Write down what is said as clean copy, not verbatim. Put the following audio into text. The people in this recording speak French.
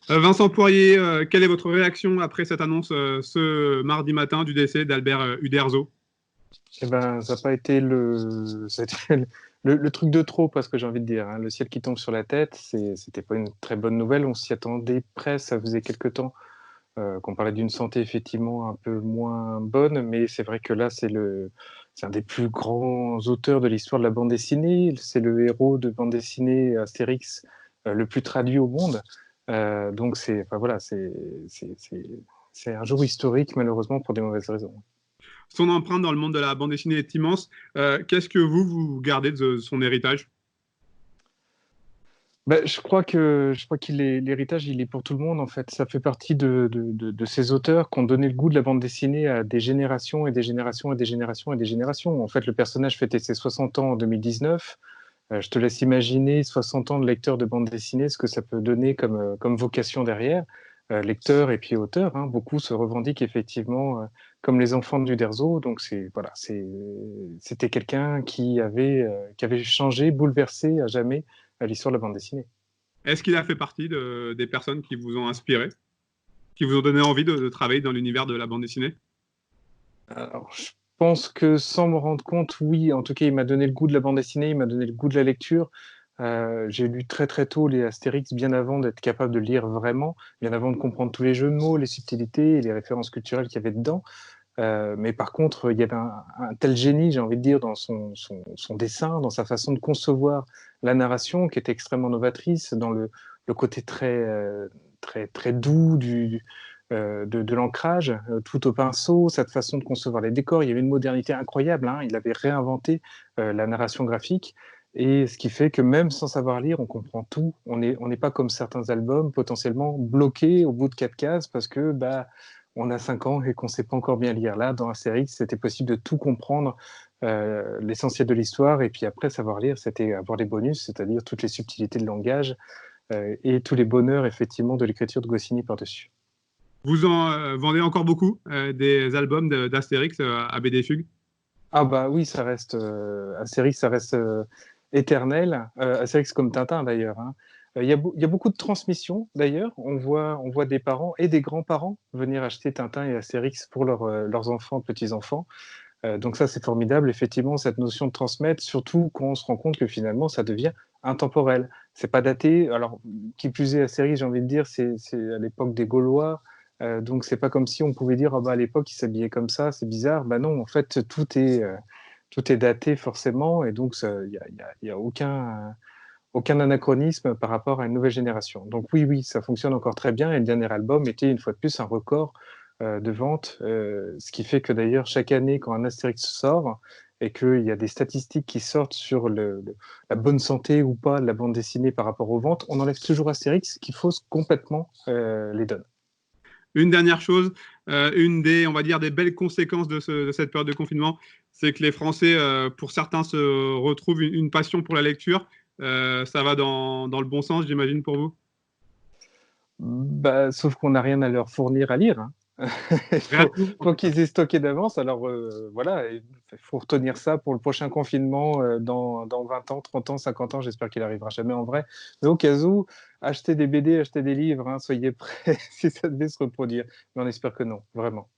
Vincent Poirier, quelle est votre réaction après cette annonce ce mardi matin du décès d'Albert Uderzo? Eh ben, ça n'a pas été c'était le truc de trop, parce que j'ai envie de dire, hein. Le ciel qui tombe sur la tête, c'était pas une très bonne nouvelle. On s'y attendait presque. Ça faisait quelque temps qu'on parlait d'une santé effectivement un peu moins bonne, mais c'est vrai que là, c'est un des plus grands auteurs de l'histoire de la bande dessinée. C'est le héros de bande dessinée Astérix le plus traduit au monde. Donc enfin, voilà, c'est, c'est, c'est un jour historique, malheureusement, pour des mauvaises raisons. Son empreinte dans le monde de la bande dessinée est immense. Qu'est-ce que vous gardez de son héritage? Ben, je crois qu'il est l'héritage, il est pour tout le monde en fait. Ça fait partie de ces auteurs qui ont donné le goût de la bande dessinée à des générations et des générations et des générations et des générations. En fait, le personnage fêtait ses 60 ans en 2019. Je te laisse imaginer 60 ans de lecteur de bande dessinée, ce que ça peut donner comme vocation derrière. Lecteur et puis auteur, hein. Beaucoup se revendiquent effectivement comme les enfants du Derzo. Donc voilà, c'était quelqu'un qui avait changé, bouleversé à jamais l'histoire de la bande dessinée. Est-ce qu'il a fait partie des personnes qui vous ont inspiré, qui vous ont donné envie de travailler dans l'univers de la bande dessinée? Alors, je pense que sans me rendre compte, oui, en tout cas, il m'a donné le goût de la bande dessinée, il m'a donné le goût de la lecture. J'ai lu très très tôt les Astérix, bien avant d'être capable de lire vraiment, bien avant de comprendre tous les jeux de mots, les subtilités et les références culturelles qu'il y avait dedans. Mais par contre, il y avait un tel génie, j'ai envie de dire, dans son dessin, dans sa façon de concevoir la narration, qui était extrêmement novatrice, dans le côté très, très doux de l'ancrage, tout au pinceau, cette façon de concevoir les décors. Il y avait une modernité incroyable, hein. Il avait réinventé la narration graphique. Et ce qui fait que même sans savoir lire, on comprend tout. On n'est pas comme certains albums potentiellement bloqués au bout de 4 cases parce que on a 5 ans et qu'on ne sait pas encore bien lire. Là, dans Astérix, c'était possible de tout comprendre, l'essentiel de l'histoire, et puis après, savoir lire, c'était avoir les bonus, c'est-à-dire toutes les subtilités de langage et tous les bonheurs, effectivement, de l'écriture de Goscinny par-dessus. Vous en vendez encore beaucoup des albums d'Astérix à BD Fugue? Ah bah oui, ça reste Astérix, ça reste éternel. Astérix comme Tintin d'ailleurs, hein. Il y a beaucoup de transmissions d'ailleurs. On voit des parents et des grands-parents venir acheter Tintin et Astérix pour leurs enfants, petits-enfants. Donc ça, c'est formidable, effectivement, cette notion de transmettre, surtout quand on se rend compte que finalement, ça devient intemporel. C'est pas daté. Alors, qui plus est, Astérix, j'ai envie de dire, c'est à l'époque des Gaulois. Donc, c'est pas comme si on pouvait dire, ah bah, à l'époque, ils s'habillaient comme ça, c'est bizarre. Bah non, en fait, tout est daté forcément, et donc il y a aucun anachronisme par rapport à une nouvelle génération. Donc oui, oui, ça fonctionne encore très bien, et le dernier album était une fois de plus un record de vente, ce qui fait que d'ailleurs chaque année quand un Astérix sort et qu'il y a des statistiques qui sortent sur la bonne santé ou pas de la bande dessinée par rapport aux ventes, on enlève toujours Astérix qui fausse complètement les donnes. Une dernière chose, une des, on va dire, des belles conséquences de cette période de confinement, c'est que les Français, pour certains, se retrouvent une passion pour la lecture. Ça va dans le bon sens, j'imagine, pour vous? Bah, sauf qu'on n'a rien à leur fournir à lire, hein. Il Rien faut, de tout. faut qu'ils aient stocké d'avance. Alors voilà, il faut retenir ça pour le prochain confinement dans 20 ans, 30 ans, 50 ans. J'espère qu'il arrivera jamais en vrai. Mais au cas où, achetez des BD, achetez des livres, hein, soyez prêts si ça devait se reproduire. Mais on espère que non, vraiment.